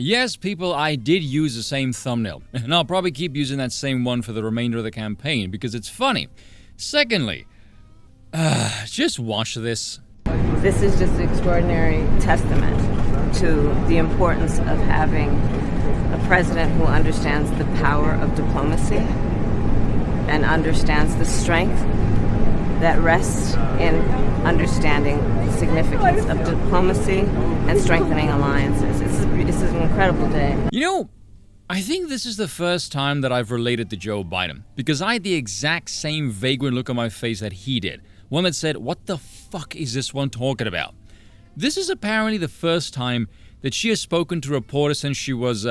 Yes, people, I did use the same thumbnail, and I'll probably keep using that same one for the remainder of the campaign because it's funny. Secondly, just watch this. This is just an extraordinary testament to the importance of having a president who understands the power of diplomacy and understands the strength that rests in understanding the significance of diplomacy and strengthening alliances. This is an incredible day. You know, I think this is the first time that I've related to Joe Biden, because I had the exact same vagrant look on my face that he did. One that said, what the fuck is this one talking about? This is apparently the first time that she has spoken to reporters since she was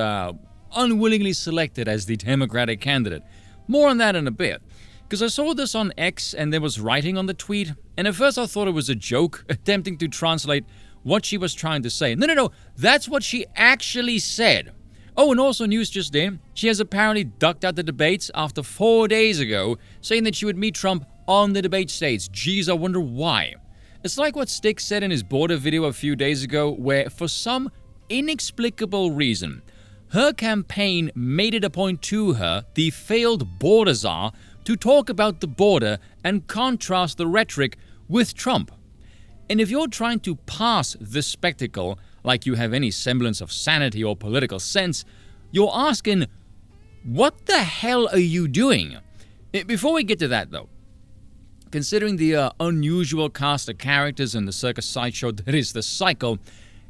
unwillingly selected as the Democratic candidate. More on that in a bit. Because I saw this on X and there was writing on the tweet, and at first I thought it was a joke attempting to translate what she was trying to say. No, that's what she actually said. Oh, and also news just in, she has apparently ducked out the debates after 4 days ago, saying that she would meet Trump on the debate stage. Geez, I wonder why. It's like what Stick said in his border video a few days ago, where for some inexplicable reason, her campaign made it a point to her, the failed border czar, to talk about the border and contrast the rhetoric with Trump. And if you're trying to pass this spectacle like you have any semblance of sanity or political sense, you're asking, what the hell are you doing? Before we get to that though, considering the unusual cast of characters in the circus sideshow that is the cycle,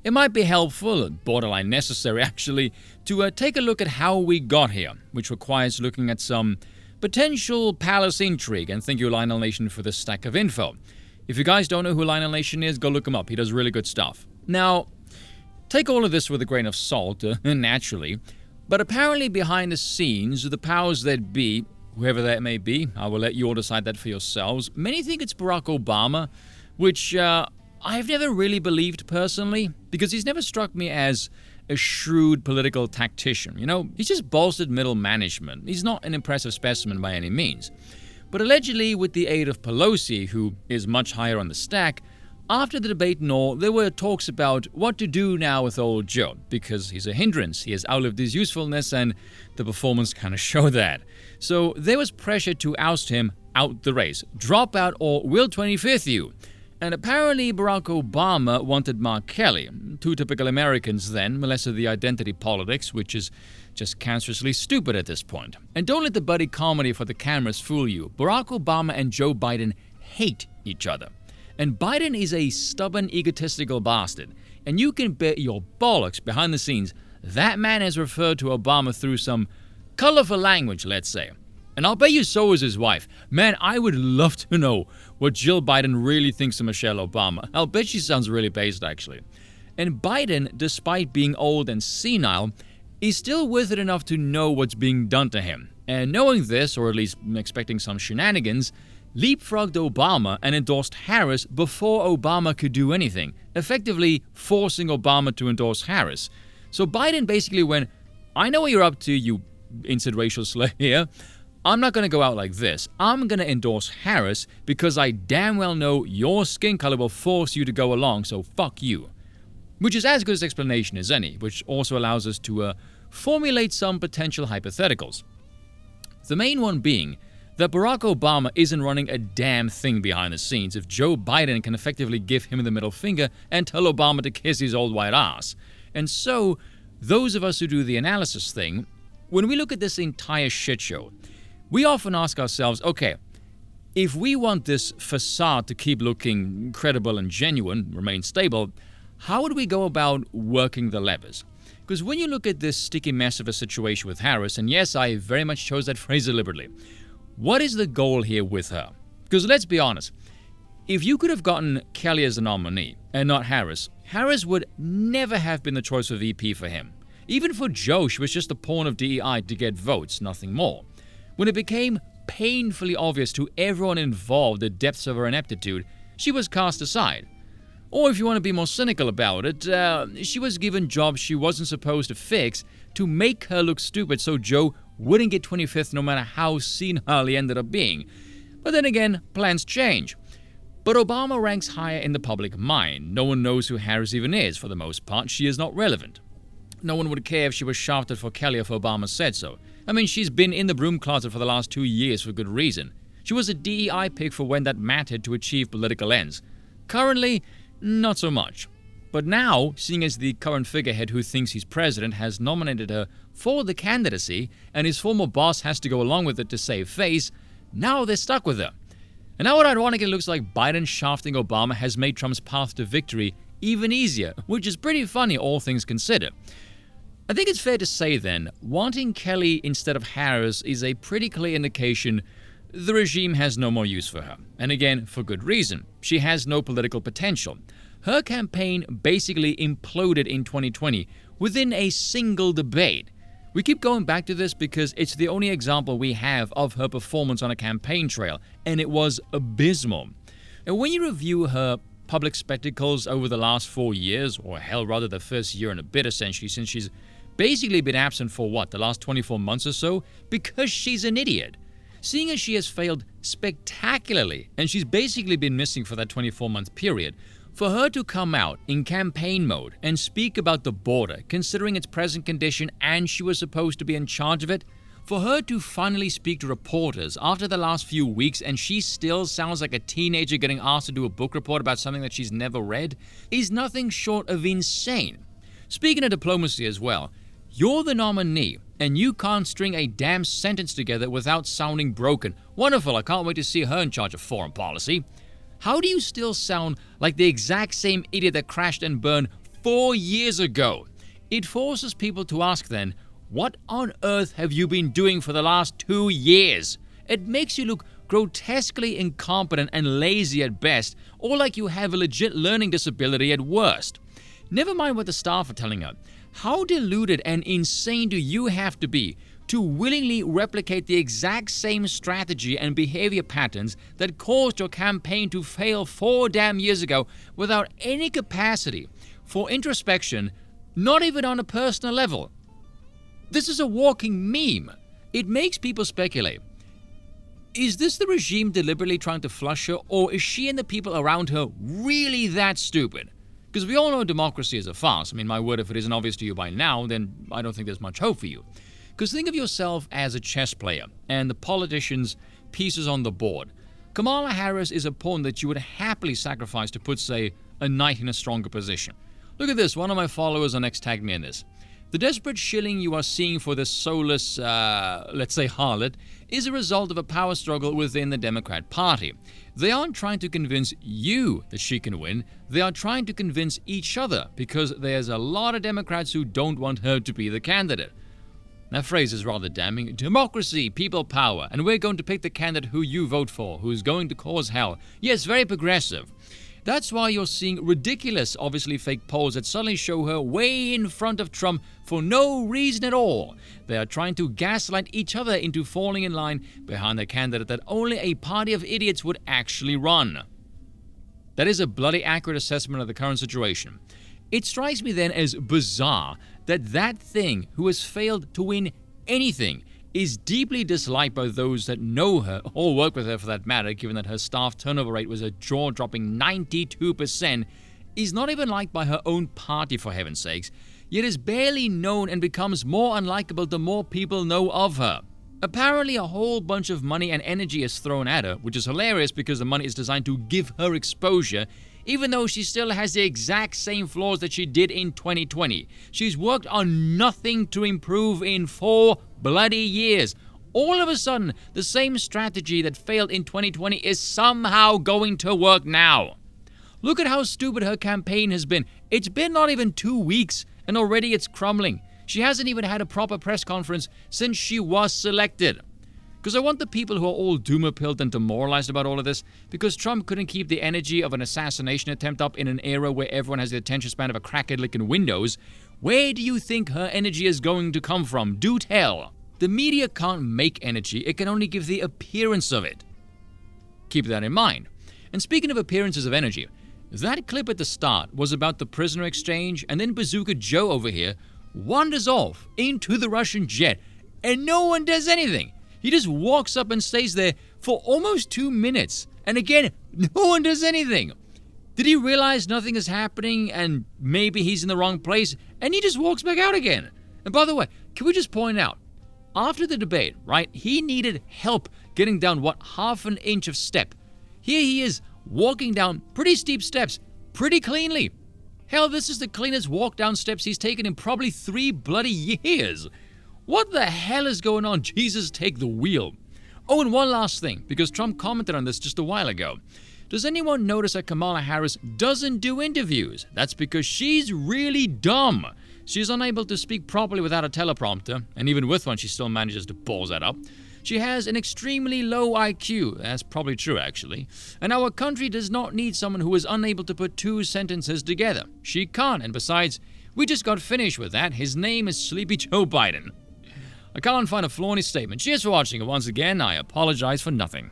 it might be helpful, and borderline necessary actually, to take a look at how we got here, which requires looking at some potential palace intrigue, and thank you Lionel Nation for this stack of info. If you guys don't know who Lionel Nation is, go look him up, he does really good stuff. Now, take all of this with a grain of salt, naturally, but apparently behind the scenes, the powers that be, whoever that may be, I will let you all decide that for yourselves, many think it's Barack Obama, which I've never really believed personally, because he's never struck me as a shrewd political tactician. You know, he's just bolstered middle management. He's not an impressive specimen by any means. But allegedly, with the aid of Pelosi, who is much higher on the stack, after the debate and all, there were talks about what to do now with old Joe, because he's a hindrance, he has outlived his usefulness, and the performance kind of showed that. So there was pressure to oust him out the race. Drop out or we'll 25th you. And apparently Barack Obama wanted Mark Kelly. Two typical Americans then molested the identity politics, which is just cancerously stupid at this point. And don't let the buddy comedy for the cameras fool you. Barack Obama and Joe Biden hate each other. And Biden is a stubborn, egotistical bastard. And you can bet your bollocks behind the scenes that man has referred to Obama through some colorful language, let's say. And I'll bet you so is his wife. Man, I would love to know what Jill Biden really thinks of Michelle Obama. I'll bet she sounds really based, actually. And Biden, despite being old and senile, is still with it enough to know what's being done to him. And knowing this, or at least expecting some shenanigans, leapfrogged Obama and endorsed Harris before Obama could do anything, effectively forcing Obama to endorse Harris. So Biden basically went, I know what you're up to, you instant racial slur here. I'm not going to go out like this. I'm going to endorse Harris because I damn well know your skin color will force you to go along, so fuck you. Which is as good as explanation as any, which also allows us to formulate some potential hypotheticals. The main one being that Barack Obama isn't running a damn thing behind the scenes if Joe Biden can effectively give him the middle finger and tell Obama to kiss his old white ass. And so, those of us who do the analysis thing, when we look at this entire shitshow, we often ask ourselves, okay, if we want this facade to keep looking credible and genuine, remain stable, how would we go about working the levers? Because when you look at this sticky mess of a situation with Harris, and yes, I very much chose that phrase deliberately, what is the goal here with her? Because let's be honest, if you could have gotten Kelly as a nominee and not Harris, Harris would never have been the choice for VP for him. Even for Joe, she was just a pawn of DEI to get votes, nothing more. When it became painfully obvious to everyone involved the depths of her ineptitude, she was cast aside. Or if you want to be more cynical about it, she was given jobs she wasn't supposed to fix to make her look stupid so Joe wouldn't get 25th no matter how senile he ended up being. But then again, plans change. But Obama ranks higher in the public mind. No one knows who Harris even is. For the most part, she is not relevant. no one would care if she was shafted for Kelly if Obama said so. I mean, she's been in the broom closet for the last 2 years for good reason. She was a DEI pick for when that mattered to achieve political ends. Currently, not so much. But now, seeing as the current figurehead who thinks he's president has nominated her for the candidacy, and his former boss has to go along with it to save face, now they're stuck with her. And now it ironically looks like Biden shafting Obama has made Trump's path to victory even easier, which is pretty funny all things considered. I think it's fair to say then, wanting Kelly instead of Harris is a pretty clear indication the regime has no more use for her. And again, for good reason. She has no political potential. Her campaign basically imploded in 2020 within a single debate. We keep going back to this because it's the only example we have of her performance on a campaign trail, and it was abysmal. And when you review her public spectacles over the last 4 years, or hell, rather the first year and a bit essentially, since she's basically been absent for the last 24 months or so, because she's an idiot. Seeing as she has failed spectacularly, and she's basically been missing for that 24-month period, for her to come out in campaign mode and speak about the border, considering its present condition and she was supposed to be in charge of it, for her to finally speak to reporters after the last few weeks and she still sounds like a teenager getting asked to do a book report about something that she's never read, is nothing short of insane. Speaking of diplomacy as well, you're the nominee, and you can't string a damn sentence together without sounding broken. Wonderful, I can't wait to see her in charge of foreign policy. How do you still sound like the exact same idiot that crashed and burned 4 years ago? It forces people to ask then, what on earth have you been doing for the last 2 years? It makes you look grotesquely incompetent and lazy at best, or like you have a legit learning disability at worst. Never mind what the staff are telling her. How deluded and insane do you have to be to willingly replicate the exact same strategy and behavior patterns that caused your campaign to fail 4 damn years ago without any capacity for introspection, not even on a personal level? This is a walking meme. It makes people speculate. Is this the regime deliberately trying to flush her, or is she and the people around her really that stupid? Because we all know democracy is a farce. I mean, my word, if it isn't obvious to you by now, then I don't think there's much hope for you. Because think of yourself as a chess player, and the politicians' pieces on the board. Kamala Harris is a pawn that you would happily sacrifice to put, say, a knight in a stronger position. Look at this, one of my followers on X tagged me in this. The desperate shilling you are seeing for this soulless, let's say harlot, is a result of a power struggle within the Democrat Party. They aren't trying to convince you that she can win, they are trying to convince each other, because there's a lot of Democrats who don't want her to be the candidate. That phrase is rather damning. Democracy, people power, and we're going to pick the candidate who you vote for, who's going to cause hell. Yes, very progressive. That's why you're seeing ridiculous, obviously fake polls that suddenly show her way in front of Trump for no reason at all. They are trying to gaslight each other into falling in line behind a candidate that only a party of idiots would actually run. That is a bloody accurate assessment of the current situation. It strikes me then as bizarre that thing who has failed to win anything is deeply disliked by those that know her, or work with her for that matter, given that her staff turnover rate was a jaw-dropping 92%, is not even liked by her own party, for heaven's sakes, yet is barely known and becomes more unlikable the more people know of her. Apparently a whole bunch of money and energy is thrown at her, which is hilarious because the money is designed to give her exposure, even though she still has the exact same flaws that she did in 2020. She's worked on nothing to improve in 4 bloody years. All of a sudden, the same strategy that failed in 2020 is somehow going to work now. Look at how stupid her campaign has been. It's been not even 2 weeks, and already it's crumbling. She hasn't even had a proper press conference since she was selected. Because I want the people who are all doomer-pilled and demoralized about all of this, because Trump couldn't keep the energy of an assassination attempt up in an era where everyone has the attention span of a crackhead licking windows. Where do you think her energy is going to come from? Do tell. The media can't make energy, it can only give the appearance of it. Keep that in mind. And speaking of appearances of energy, that clip at the start was about the prisoner exchange, and then Bazooka Joe over here wanders off into the Russian jet, and no one does anything. He just walks up and stays there for almost 2 minutes. And again, no one does anything. Did he realize nothing is happening and maybe he's in the wrong place and he just walks back out again? And by the way, can we just point out, after the debate, right, he needed help getting down, half an inch of step. Here he is walking down pretty steep steps pretty cleanly. Hell, this is the cleanest walk down steps he's taken in probably 3 bloody years. What the hell is going on? Jesus, take the wheel. Oh, and one last thing, because Trump commented on this just a while ago. Does anyone notice that Kamala Harris doesn't do interviews? That's because she's really dumb. She's unable to speak properly without a teleprompter, and even with one, she still manages to balls that up. She has an extremely low IQ. That's probably true, actually. And our country does not need someone who is unable to put 2 sentences together. She can't, and besides, we just got finished with that. His name is Sleepy Joe Biden. I can't find a flaw in his statement. Cheers for watching, and once again, I apologize for nothing.